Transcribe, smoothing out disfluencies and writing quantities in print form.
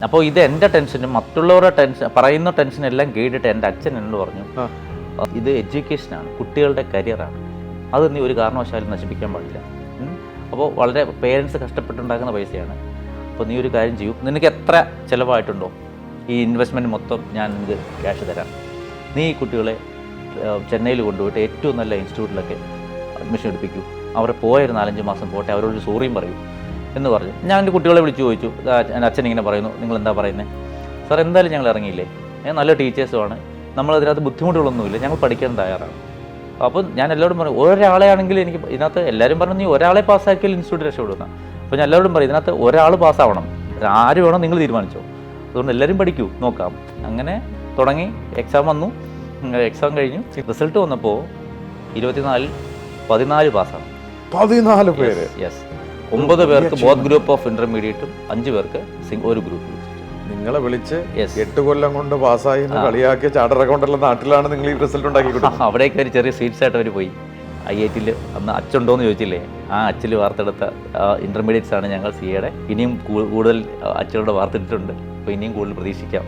അപ്പോൾ ഇത് എൻ്റെ ടെൻഷനും മറ്റുള്ളവരുടെ പറയുന്ന ടെൻഷനെല്ലാം കേട്ടിട്ട് എൻ്റെ അച്ഛൻ എന്നോട് പറഞ്ഞു, ഇത് എഡ്യൂക്കേഷനാണ്, കുട്ടികളുടെ കരിയറാണ്, അത് നീ ഒരു കാരണവശാലും നശിപ്പിക്കാൻ പാടില്ല. അപ്പോൾ വളരെ പേരൻസ് കഷ്ടപ്പെട്ടുണ്ടാക്കുന്ന പൈസയാണ്. അപ്പോൾ നീ ഒരു കാര്യം ചെയ്യൂ, നിനക്ക് എത്ര ചിലവായിട്ടുണ്ടോ ഈ ഇൻവെസ്റ്റ്മെൻറ്റ് മൊത്തം ഞാൻ നിനക്ക് ക്യാഷ് തരാം. നീ ഈ കുട്ടികളെ ചെന്നൈയിൽ കൊണ്ടുപോയിട്ട് ഏറ്റവും നല്ല ഇൻസ്റ്റിറ്റ്യൂട്ടിലൊക്കെ അഡ്മിഷൻ എടുപ്പിക്കൂ, അവരെ പോയൊരു 4-5 മാസം പോട്ടെ, അവരോട് സോറിയും പറയൂ എന്ന് പറഞ്ഞു. ഞാൻ എൻ്റെ കുട്ടികളെ വിളിച്ചു ചോദിച്ചു, എൻ്റെ അച്ഛൻ ഇങ്ങനെ പറയുന്നു, നിങ്ങൾ എന്താ പറയുന്നത്? സാർ എന്തായാലും ഞങ്ങൾ ഇറങ്ങിയില്ലേ, നല്ല ടീച്ചേഴ്സുമാണ്, നമ്മളതിനകത്ത് ബുദ്ധിമുട്ടുകളൊന്നുമില്ല, ഞങ്ങൾ പഠിക്കാൻ തയ്യാറാണ്. അപ്പം ഞാൻ എല്ലാവരും പറയും, ഒരാളെ ആണെങ്കിൽ എനിക്ക് ഇതിനകത്ത് എല്ലാവരും പറഞ്ഞു നീ ഒരാളെ പാസ്സാക്കിയാൽ ഇൻസ്റ്റിറ്റ്യൂട്ട് രക്ഷപ്പെടുന്ന. അപ്പോൾ ഞാൻ എല്ലാവരും പറയും, ഇതിനകത്ത് ഒരാൾ പാസ്സാവണം, ആര് വേണം നിങ്ങൾ തീരുമാനിച്ചോ, അതുകൊണ്ട് എല്ലാവരും പഠിക്കൂ, നോക്കാം. അങ്ങനെ തുടങ്ങി. എക്സാം വന്നു, എക്സാം കഴിഞ്ഞു. റിസൾട്ട് വന്നപ്പോൾ 24 14 പാസ്സാണ്. 14 പേര്? യെസ്. 9 പേർക്ക് ബോത്ത് ഗ്രൂപ്പ് ഓഫ് ഇന്റർമീഡിയറ്റും 5 പേർക്ക് ഒരു ഗ്രൂപ്പ്. നിങ്ങളെ വിളിച്ച് 8 കൊല്ലം കൊണ്ട് പാസ്സായി കളിയാക്കിയ ചാർട്ടർ അക്കൗണ്ടല്ല നാട്ടിലാണ് നിങ്ങൾ ഈ റിസൾട്ട് ഉണ്ടാക്കി കൊടുക്കുന്നത്. അവിടേക്ക് ഒരു ചെറിയ സീറ്റ്സ് ആയിട്ട് അവർ പോയി. IIT അന്ന് അച്ചുണ്ടോയെന്ന് ചോദിച്ചില്ലേ, ആ അച്ചിൽ വാർത്തെടുത്ത ഇന്റർമീഡിയറ്റ്സ് ആണ് ഞങ്ങൾ CA യുടെ. ഇനിയും കൂടുതൽ അച്ചുകളുടെ വാർത്തെടുത്തിട്ടുണ്ട്, അപ്പോൾ ഇനിയും കൂടുതൽ പ്രതീക്ഷിക്കാം.